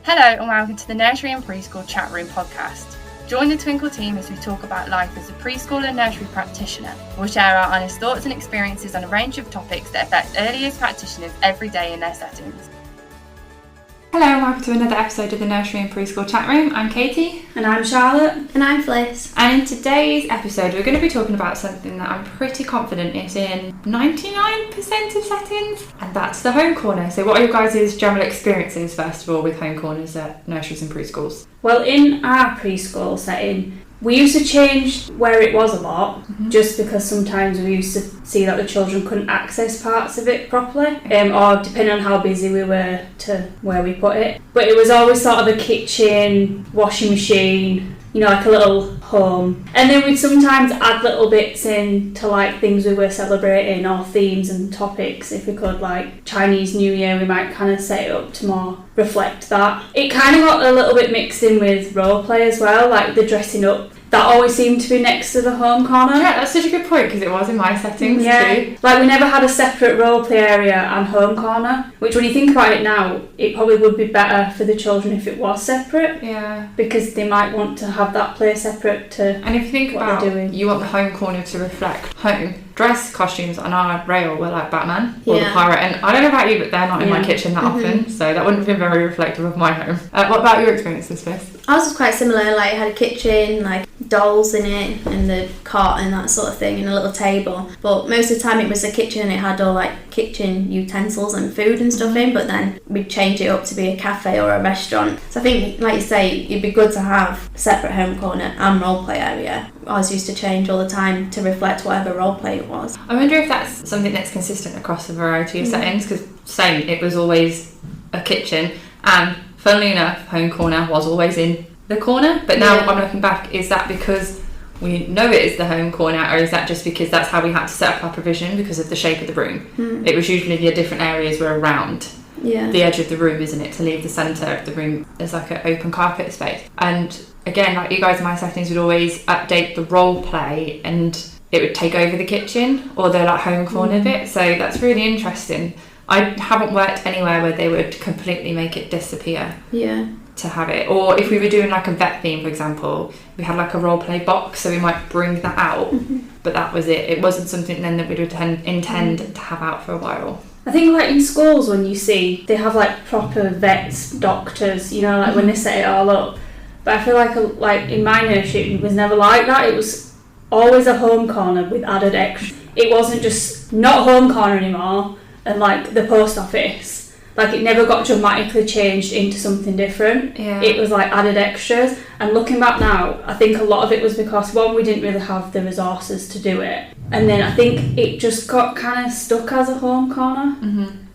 Hello and welcome to the Nursery and Preschool Chat Room podcast. Join the Twinkl team as we talk about life as a preschool and nursery practitioner. We'll share our honest thoughts and experiences on a range of topics that affect early years practitioners every day in their settings. Hello and welcome to another episode of the Nursery and Preschool Chat Room. I'm Katie. And I'm Charlotte. And I'm Fliss. And in today's episode we're going to be talking about something that I'm pretty confident is in 99% of settings, and that's the home corner. So what are your guys' general experiences first of all with home corners at nurseries and preschools? Well, in our preschool setting, we used to change where it was a lot, just because sometimes we used to see that the children couldn't access parts of it properly, or depending on how busy we were to where we put it. But it was always sort of a kitchen, washing machine, like a little home. And then we'd sometimes add little bits in to like things we were celebrating or themes and topics. If we could, like Chinese New Year, we might kind of set it up to more reflect that. It kind of got a little bit mixed in with role play as well, like the dressing up. That always seemed to be next to the home corner. Yeah, that's such a good point because it was in my settings too. Like we never had a separate role play area and home corner, which when you think about it now, it probably would be better for the children if it was separate. Yeah. Because they might want to have that play separate to And if you think what about they're doing. You want the home corner to reflect home. Dress costumes on our rail were like Batman or the pirate, and I don't know about you, but they're not in my kitchen that often, so that wouldn't have been very reflective of my home. What about your experiences, Fliss? Ours was quite similar, like it had a kitchen, like dolls in it and the cot and that sort of thing and a little table, but most of the time it was a kitchen and it had all like kitchen utensils and food and stuff in, but then we'd change it up to be a cafe or a restaurant. So I think, like you say, it'd be good to have a separate home corner and role play area. Ours used to change all the time to reflect whatever role play it was. I wonder if that's something that's consistent across a variety of settings, because same, it was always a kitchen, and funnily enough, home corner was always in the corner, but now I'm looking back, is that because we know it is the home corner, or is that just because that's how we had to set up our provision because of the shape of the room? It was usually the different areas were around the edge of the room, isn't it, to leave the centre of the room as like an open carpet space. And again, like you guys in my settings would always update the role play and it would take over the kitchen or the like home corner bit, so that's really interesting. I haven't worked anywhere where they would completely make it disappear to have it, or if we were doing like a vet theme, for example, we had like a role play box, so we might bring that out, but that was it wasn't something then that we'd intend to have out for a while. I think like in schools when you see they have like proper vets, doctors, like when they set it all up, but I feel like in my nursery it was never like that. It was always a home corner with added extra. It wasn't just not home corner anymore and like the post office. Like it never got dramatically changed into something different. It was like added extras. And looking back now, I think a lot of it was because one, we didn't really have the resources to do it, and then I think it just got kind of stuck as a home corner.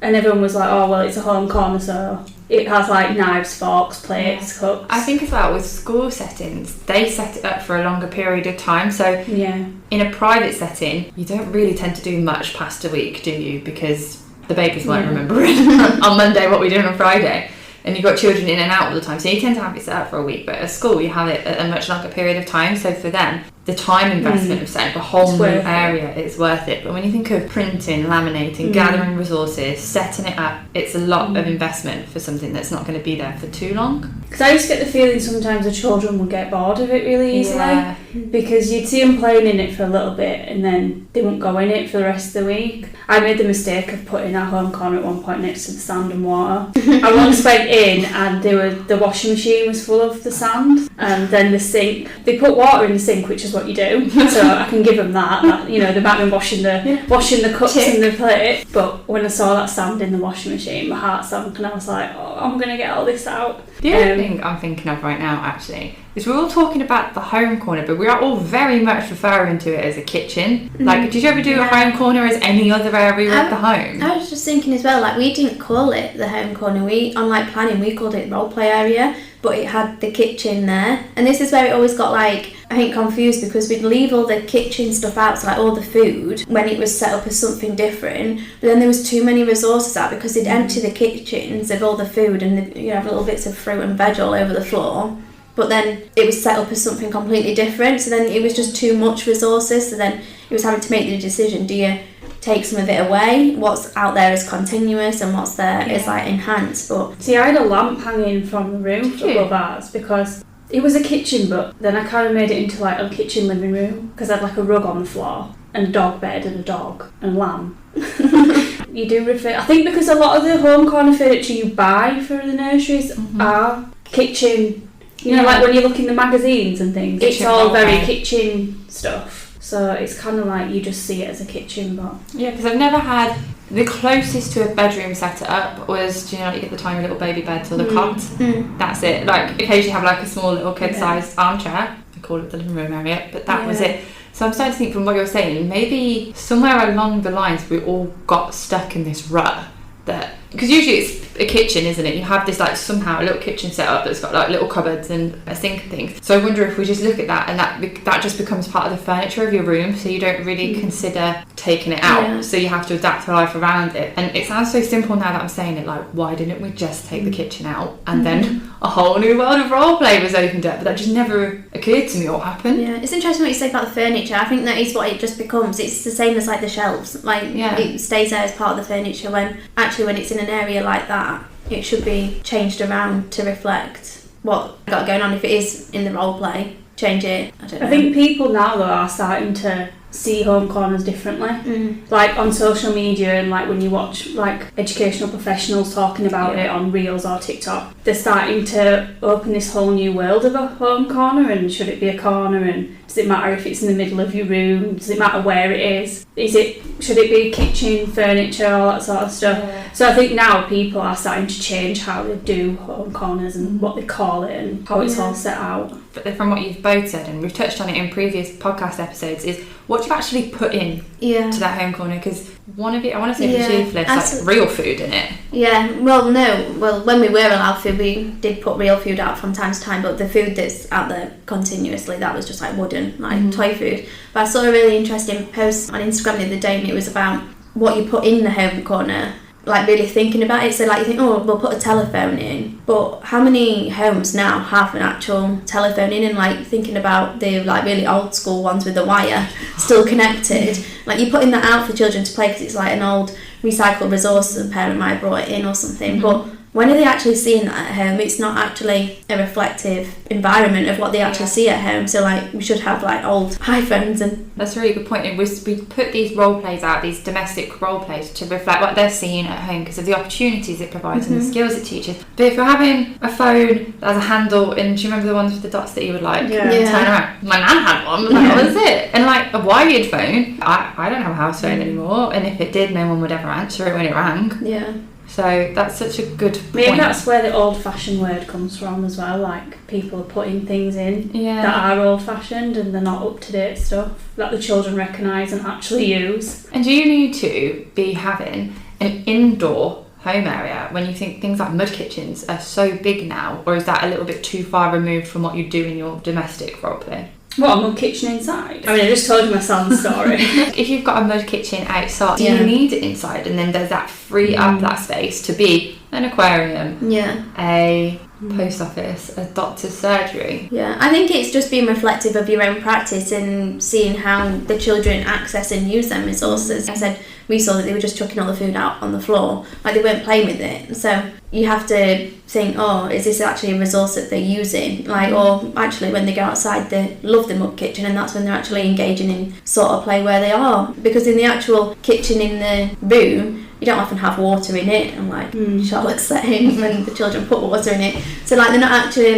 And everyone was like, oh well, it's a home corner, so it has like knives, forks, plates, cups. I think as well with school settings, they set it up for a longer period of time, so in a private setting you don't really tend to do much past a week, do you, because the babies won't remember on Monday what we do on Friday, and you've got children in and out all the time, so you tend to have it set up for a week. But at school you have it at a much longer period of time, so for them the time investment of setting up a whole new area is worth it. But when you think of printing, laminating, gathering resources, setting it up, it's a lot of investment for something that's not going to be there for too long. Because I used to get the feeling sometimes the children would get bored of it really easily, because you'd see them playing in it for a little bit and then they wouldn't go in it for the rest of the week. I made the mistake of putting our home corner at one point next to the sand and water. I once went in and the washing machine was full of the sand, and then the sink, they put water in the sink, which is what you do, so I can give them that they might be washing the cups and the plate, but when I saw that sand in the washing machine, my heart sank and I was like, oh, I'm going to get all this out. The other thing I'm thinking of right now actually is we're all talking about the home corner, but we are all very much referring to it as a kitchen. Like, did you ever do a home corner as any other area of the home? I was just thinking as well, like we didn't call it the home corner, on like planning we called it role play area, but it had the kitchen there, and this is where it always got like I think confused, because we'd leave all the kitchen stuff out, so like all the food, when it was set up as something different, but then there was too many resources out because they'd empty the kitchens of all the food and you have little bits of fruit and veg all over the floor, but then it was set up as something completely different, so then it was just too much resources, so then it was having to make the decision, do you take some of it away. What's out there is continuous and what's there is like enhanced. But see, I had a lamp hanging from the roof above ours because it was a kitchen, but then I kind of made it into like a kitchen living room because I had like a rug on the floor and a dog bed and a dog and a lamb. You do reflect. I think because a lot of the home corner furniture you buy for the nurseries are kitchen. You know, like when you look in the magazines and things, it's all very kitchen stuff. So it's kind of like you just see it as a kitchen, but yeah, because I've never had the closest to a bedroom setup was, you know, like you get the tiny little baby beds or the cot. That's it. Like occasionally have like a small little kid-sized armchair. I call it the living room area, but that was it. So I'm starting to think from what you're saying, maybe somewhere along the lines we all got stuck in this rut that, because usually it's a kitchen, isn't it? You have this like somehow a little kitchen set up that's got like little cupboards and a sink and things. So I wonder if we just look at that and that just becomes part of the furniture of your room, so you don't really consider taking it out. So you have to adapt your life around it. And it sounds so simple now that I'm saying it, like why didn't we just take the kitchen out and then a whole new world of role play was opened up? But that just never occurred to me what happened. Yeah, it's interesting what you say about the furniture. I think that is what it just becomes. It's the same as like the shelves. Like it stays there as part of the furniture when actually when it's in an area like that, it should be changed around to reflect what got going on. If it is in the role play, change it. I don't know. I think people now though are starting to see home corners differently. Like on social media and like when you watch like educational professionals talking about it on Reels or TikTok, they're starting to open this whole new world of a home corner, and should it be a corner, and does it matter if it's in the middle of your room, does it matter where it is, should it be kitchen, furniture, all that sort of stuff. So I think now people are starting to change how they do home corners and what they call it and how it's all set out. But from what you've both said, and we've touched on it in previous podcast episodes, is what do you actually put in to that home corner? Because one of you, I want to say for you, Fliss, like real food in it. Yeah, well, when we were allowed food, we did put real food out from time to time, but the food that's out there continuously, that was just like wooden, like toy food. But I saw a really interesting post on Instagram the other day, and it was about what you put in the home corner, like really thinking about it. So like you think, oh, we'll put a telephone in, but how many homes now have an actual telephone in? And like thinking about the like really old school ones with the wire still connected, like you putting that out for children to play because it's like an old recycled resource a parent might have brought it in or something. But when are they actually seeing that at home? It's not actually a reflective environment of what they actually see at home. So like we should have like old iPhones. And that's a really good point. We put these role plays out, these domestic role plays, to reflect what they're seeing at home because of the opportunities it provides and the skills it teaches. But if you're having a phone that has a handle, and do you remember the ones with the dots that you would like turn around? My nan had one. Like, what is it? And like a wired phone. I don't have a house phone anymore, and if it did, no one would ever answer it when it rang. Yeah. So that's such a good point. Maybe that's where the old-fashioned word comes from as well, like people are putting things in that are old-fashioned and they're not up-to-date stuff that the children recognise and actually use. And do you need to be having an indoor home area when you think things like mud kitchens are so big now, or is that a little bit too far removed from what you do in your domestic roleplay? What, a mud kitchen inside? I mean, I just told you my son's story. If you've got a mud kitchen outside, do you need it inside? And then there's that free up that space to be an aquarium, a post office, a doctor's surgery. Yeah, I think it's just being reflective of your own practice and seeing how the children access and use them resources. I said we saw that they were just chucking all the food out on the floor, like they weren't playing with it. So you have to think, oh, is this actually a resource that they're using? Like, or actually when they go outside they love the mud kitchen, and that's when they're actually engaging in sort of play where they are. Because in the actual kitchen in the room, you don't often have water in it, and like Charlotte's saying, when the children put water in it. So like they're not actually,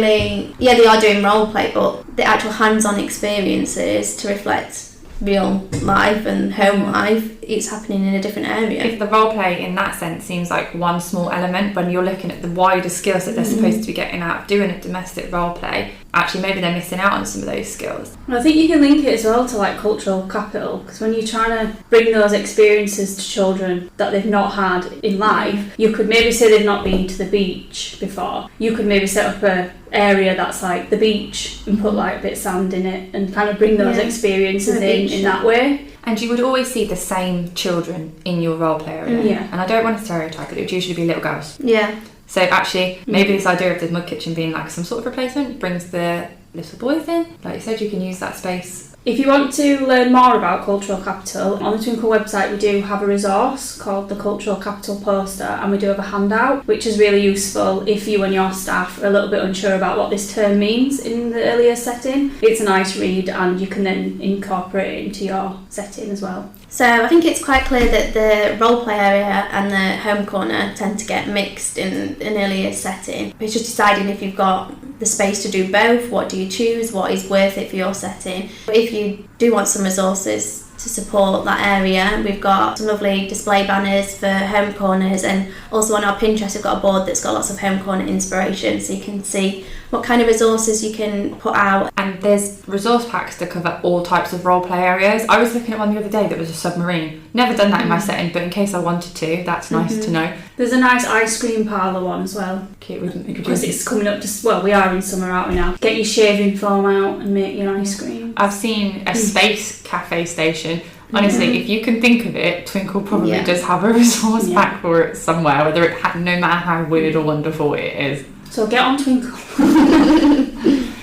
they are doing role play, but the actual hands-on experiences to reflect real life and home life, it's happening in a different area. If the role play in that sense seems like one small element, when you're looking at the wider skills that they're supposed to be getting out of doing a domestic role play, actually maybe they're missing out on some of those skills. I think you can link it as well to like cultural capital, because when you're trying to bring those experiences to children that they've not had in life, you could maybe say they've not been to the beach before. You could maybe set up a area that's like the beach and put like a bit of sand in it and kind of bring those experiences in that way. And you would always see the same children in your role play area. And I don't want to stereotype, but it would usually be little girls. Yeah. So actually, maybe this idea of the mud kitchen being like some sort of replacement brings the little boys in. Like you said, you can use that space If you want to learn more about Cultural Capital, on the Twinkl website we do have a resource called the Cultural Capital Poster, and we do have a handout which is really useful if you and your staff are a little bit unsure about what this term means in the earlier setting. It's a nice read and you can then incorporate it into your setting as well. So I think it's quite clear that the roleplay area and the home corner tend to get mixed in an earlier setting. It's just deciding if you've got the space to do both, what do you choose, what is worth it for your setting. But if you do want some resources to support that area, we've got some lovely display banners for home corners, and also on our Pinterest we've got a board that's got lots of home corner inspiration, so you can see what kind of resources you can put out. And there's resource packs to cover all types of role play areas. I was looking at one the other day that was a submarine. Never done that in my setting, but in case I wanted to, that's nice to know. There's a nice ice cream parlour one as well. Cute, because it's coming up to, well, we are in summer, aren't we now? Get your shaving foam out and make your ice cream. I've seen a space cafe station. Honestly, if you can think of it, Twinkl probably does have a resource pack for it somewhere, whether it no matter how weird or wonderful it is. So get on Twinkl.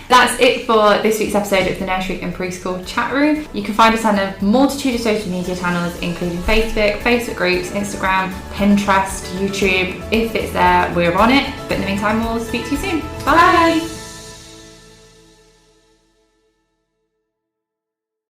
That's it for this week's episode of the Nursery and Preschool Chat Room. You can find us on a multitude of social media channels, including Facebook groups, Instagram, Pinterest, YouTube. If it's there, we're on it. But in the meantime, we'll speak to you soon. Bye!